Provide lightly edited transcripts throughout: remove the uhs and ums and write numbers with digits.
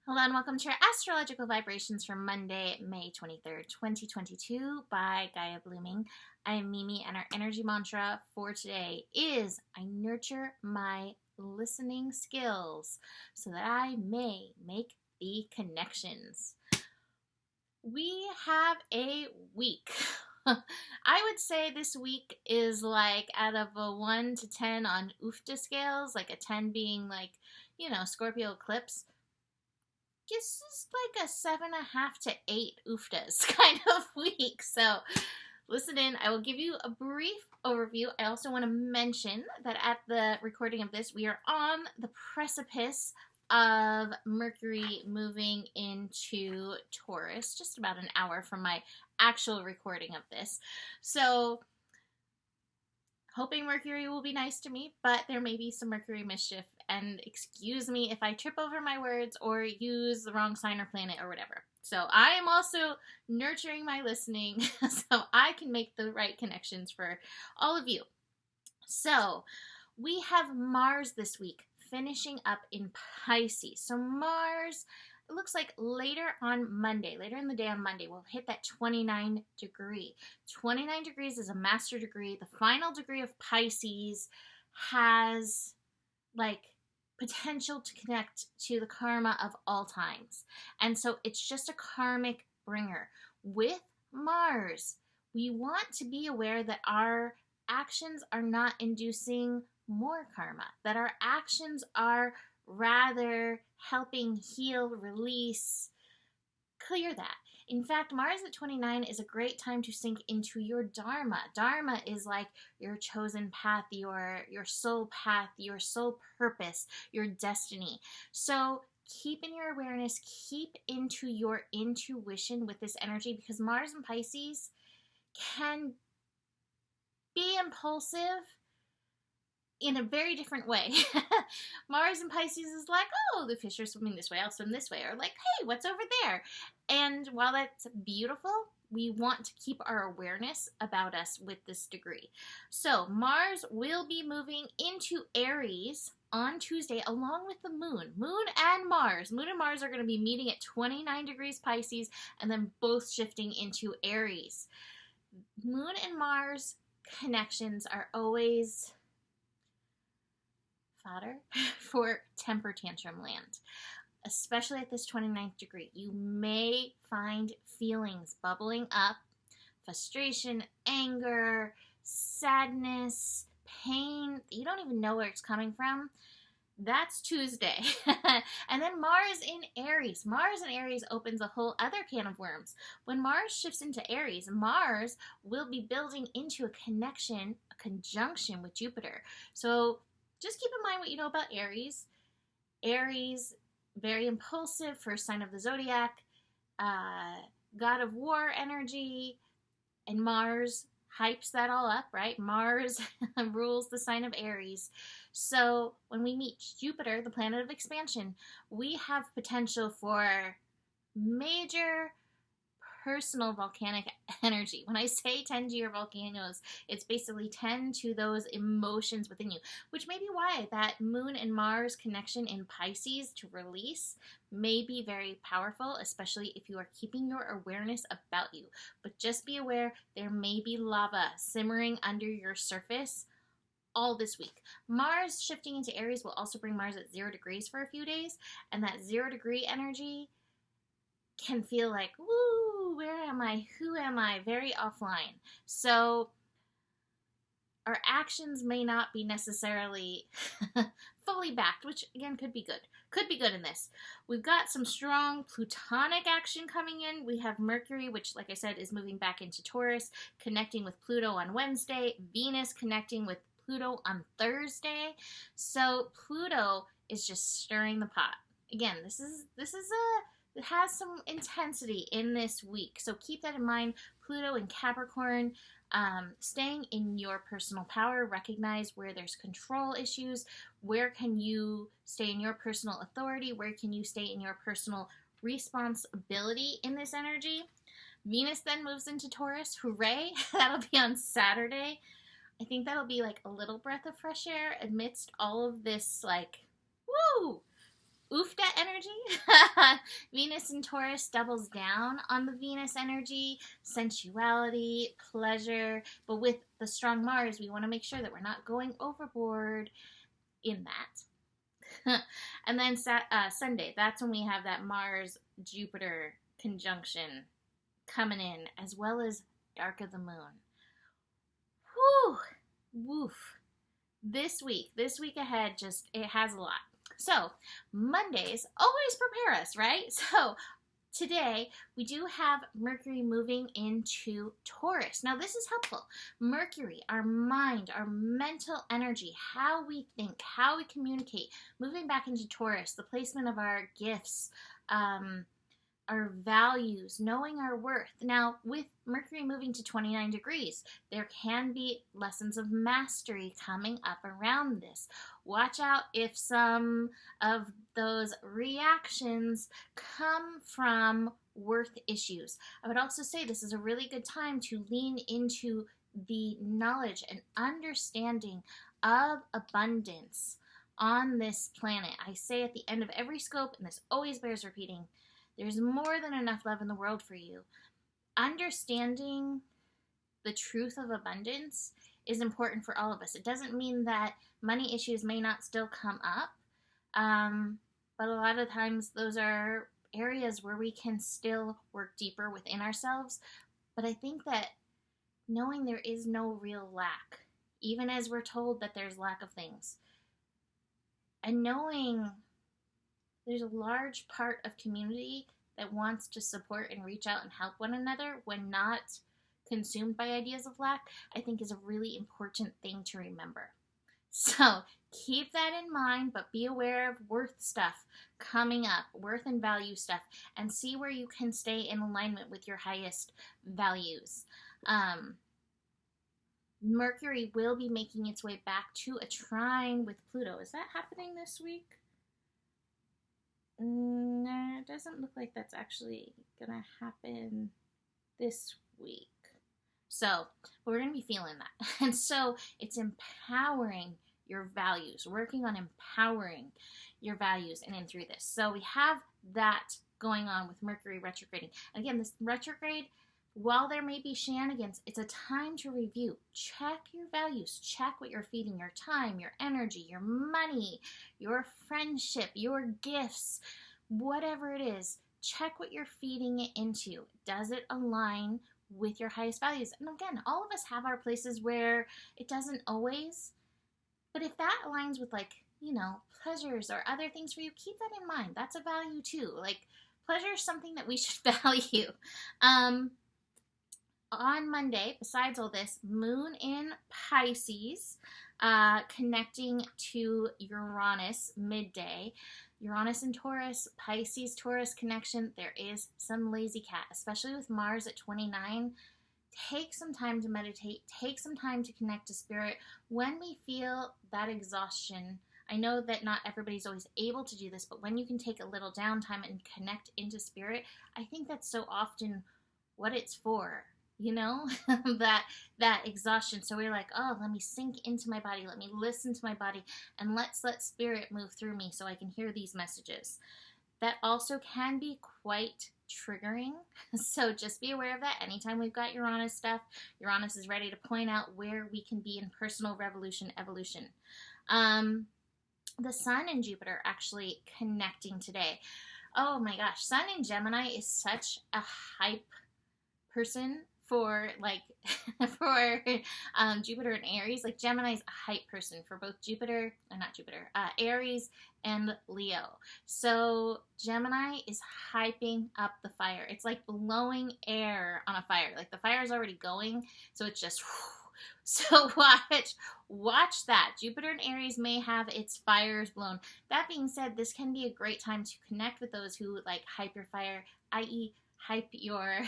Hello and welcome to your astrological vibrations for Monday, May 23rd, 2022 by Gaia Blooming. I am Mimi and our energy mantra for today is I nurture my listening skills so that I may make the connections. We have a week. I would say this week is like out of a 1 to 10 on UFTA scales, like a 10 being like, Scorpio eclipse. This is like a 7.5 to 8 UFTAs kind of week. So listen in. I will give you a brief overview. I also want to mention that at the recording of this, we are on the precipice of Mercury moving into Taurus, just about an hour from my actual recording of this. So hoping Mercury will be nice to me, but there may be some Mercury mischief, and excuse me if I trip over my words or use the wrong sign or planet or whatever. So I am also nurturing my listening so I can make the right connections for all of you. So we have Mars this week finishing up in Pisces. So Mars, it looks like later in the day on Monday, we'll hit that 29 degree. 29 degrees is a master degree. The final degree of Pisces has like potential to connect to the karma of all times. And so it's just a karmic bringer. With Mars, we want to be aware that our actions are not inducing more karma, that our actions are rather helping heal, release, clear that. In fact, Mars at 29 is a great time to sink into your Dharma. Dharma is like your chosen path, your soul path, your soul purpose, your destiny. So keep in your awareness, keep into your intuition with this energy, because Mars and Pisces can be impulsive in a very different way. Mars and Pisces is like, oh, the fish are swimming this way, I'll swim this way. Or like, hey, what's over there? And while that's beautiful, we want to keep our awareness about us with this degree. So Mars will be moving into Aries on Tuesday along with the moon. Moon and Mars are going to be meeting at 29 degrees Pisces and then both shifting into Aries. Moon and Mars connections are always fodder for temper tantrum land, especially at this 29th degree. You may find feelings bubbling up, frustration, anger, sadness, pain. You don't even know where it's coming from. That's Tuesday. And then Mars in Aries. Mars in Aries opens a whole other can of worms. When Mars shifts into Aries, Mars will be building into a conjunction with Jupiter. So just keep in mind what you know about Aries. Aries, very impulsive, first sign of the zodiac, god of war energy, and Mars hypes that all up, right? Mars rules the sign of Aries. So when we meet Jupiter, the planet of expansion, we have potential for major personal volcanic energy. When I say tend to your volcanoes, it's basically tend to those emotions within you, which may be why that Moon and Mars connection in Pisces to release may be very powerful, especially if you are keeping your awareness about you. But just be aware there may be lava simmering under your surface all this week. Mars shifting into Aries will also bring Mars at 0 degrees for a few days, and that 0 degree energy can feel like, woo, where am I? Who am I? Very offline. So our actions may not be necessarily fully backed, which again could be good. Could be good in this. We've got some strong Plutonic action coming in. We have Mercury, which, like I said, is moving back into Taurus, connecting with Pluto on Wednesday. Venus connecting with Pluto on Thursday. So Pluto is just stirring the pot. Again, it has some intensity in this week. So keep that in mind. Pluto in Capricorn, staying in your personal power, recognize where there's control issues, where can you stay in your personal authority, where can you stay in your personal responsibility in this energy. Venus then moves into Taurus. Hooray! That'll be on Saturday. I think that'll be like a little breath of fresh air amidst all of this, like, woo! Oofta energy. Venus in Taurus doubles down on the Venus energy, sensuality, pleasure, but with the strong Mars, we want to make sure that we're not going overboard in that. And then Sunday, that's when we have that Mars-Jupiter conjunction coming in, as well as dark of the moon. Whew, woof. This week ahead, it has a lot. So, Mondays always prepare us, right? So, today we do have Mercury moving into Taurus. Now, this is helpful. Mercury, our mind, our mental energy, how we think, how we communicate, moving back into Taurus, the placement of our gifts, our values, knowing our worth. Now, with Mercury moving to 29 degrees, there can be lessons of mastery coming up around this. Watch out if some of those reactions come from worth issues. I would also say this is a really good time to lean into the knowledge and understanding of abundance on this planet. I say at the end of every scope, and this always bears repeating, there's more than enough love in the world for you. Understanding the truth of abundance is important for all of us. It doesn't mean that money issues may not still come up, but a lot of times those are areas where we can still work deeper within ourselves. But I think that knowing there is no real lack, even as we're told that there's lack of things, and knowing there's a large part of community that wants to support and reach out and help one another when not consumed by ideas of lack, I think is a really important thing to remember. So keep that in mind, but be aware of worth stuff coming up, worth and value stuff, and see where you can stay in alignment with your highest values. Mercury will be making its way back to a trine with Pluto. Is that happening this week? No, it doesn't look like that's actually gonna happen this week. So, we're gonna be feeling that. And so, it's empowering your values, working on empowering your values and in through this. So, we have that going on with Mercury retrograding. And again, this retrograde, while there may be shenanigans, it's a time to review. Check your values. Check what you're feeding your time, your energy, your money, your friendship, your gifts, whatever it is. Check what you're feeding it into. Does it align with your highest values? And again, all of us have our places where it doesn't always, but if that aligns with, like, you know, pleasures or other things for you, keep that in mind. That's a value too. Like, pleasure is something that we should value. On Monday, besides all this, Moon in Pisces, connecting to Uranus midday. Uranus and Taurus, Pisces-Taurus connection, there is some lazy cat, especially with Mars at 29. Take some time to meditate. Take some time to connect to spirit. When we feel that exhaustion, I know that not everybody's always able to do this, but when you can take a little downtime and connect into spirit, I think that's so often what it's for. You know, that exhaustion. So we're like, oh, let me sink into my body. Let me listen to my body, and let's let spirit move through me so I can hear these messages. That also can be quite triggering. So just be aware of that. Anytime we've got Uranus stuff, Uranus is ready to point out where we can be in personal revolution, evolution. The Sun and Jupiter actually connecting today. Oh my gosh, Sun in Gemini is such a hype person for, like, for Jupiter and Aries. Like, Gemini's a hype person for both Aries and Leo. So Gemini is hyping up the fire. It's like blowing air on a fire. Like, the fire is already going, so it's just whew. So watch that. Jupiter and Aries may have its fires blown. That being said, this can be a great time to connect with those who, like, hype your fire, i.e. hype your,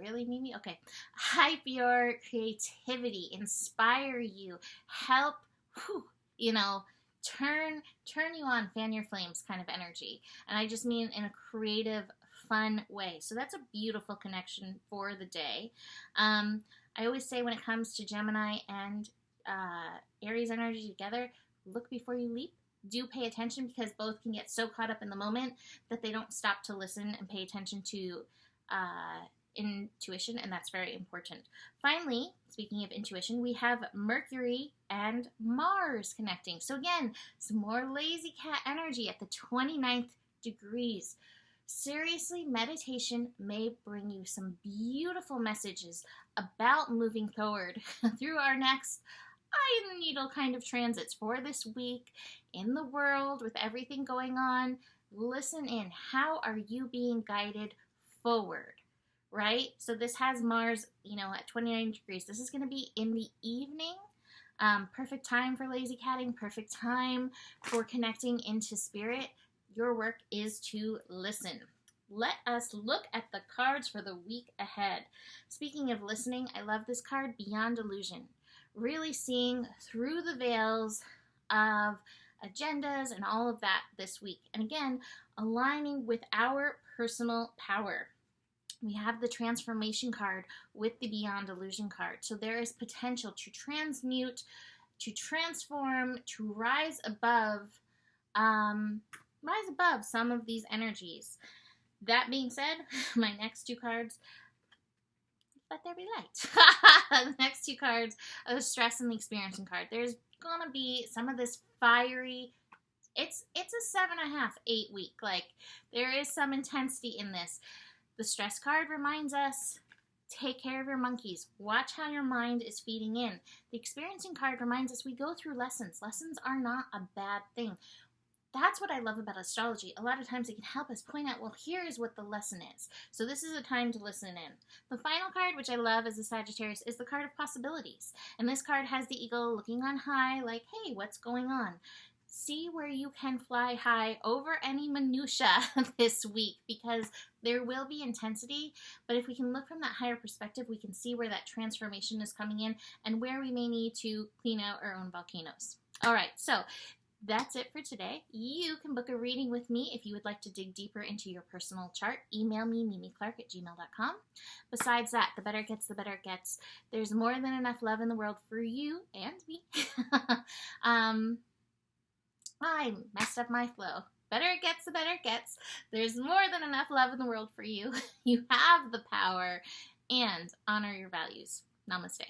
really, Mimi? Okay. Hype your creativity, inspire you, help, you know, turn you on, fan your flames kind of energy. And I just mean in a creative, fun way. So that's a beautiful connection for the day. I always say when it comes to Gemini and Aries energy together, look before you leap, do pay attention, because both can get so caught up in the moment that they don't stop to listen and pay attention to intuition, and that's very important. Finally, speaking of intuition, we have Mercury and Mars connecting. So again, some more lazy cat energy at the 29th degrees. Seriously, meditation may bring you some beautiful messages about moving forward through our next eye in the needle kind of transits for this week in the world with everything going on. Listen in. How are you being guided forward? Right? So this has Mars, at 29 degrees. This is going to be in the evening. Perfect time for lazy catting. Perfect time for connecting into spirit. Your work is to listen. Let us look at the cards for the week ahead. Speaking of listening, I love this card, Beyond Illusion. Really seeing through the veils of agendas and all of that this week. And again, aligning with our personal power. We have the transformation card with the Beyond Illusion card. So there is potential to transmute, to transform, to rise above some of these energies. That being said, my next two cards, let there be light. The next two cards are the stress and the experiencing card. There's gonna be some of this fiery, it's a 7.5, 8 week. Like, there is some intensity in this. The stress card reminds us, take care of your monkeys. Watch how your mind is feeding in. The experiencing card reminds us we go through lessons. Lessons are not a bad thing. That's what I love about astrology. A lot of times it can help us point out, well, here is what the lesson is. So this is a time to listen in. The final card, which I love as a Sagittarius, is the card of possibilities. And this card has the eagle looking on high, like, hey, what's going on? See where you can fly high over any minutia this week, because there will be intensity, but if we can look from that higher perspective, we can see where that transformation is coming in and where we may need to clean out our own volcanoes. All right, so that's it for today. You can book a reading with me if you would like to dig deeper into your personal chart. Email me, mimiclark@gmail.com. Besides that, the better it gets, the better it gets. There's more than enough love in the world for you and me. I messed up my flow. Better it gets, the better it gets. There's more than enough love in the world for you. You have the power, and honor your values. Namaste.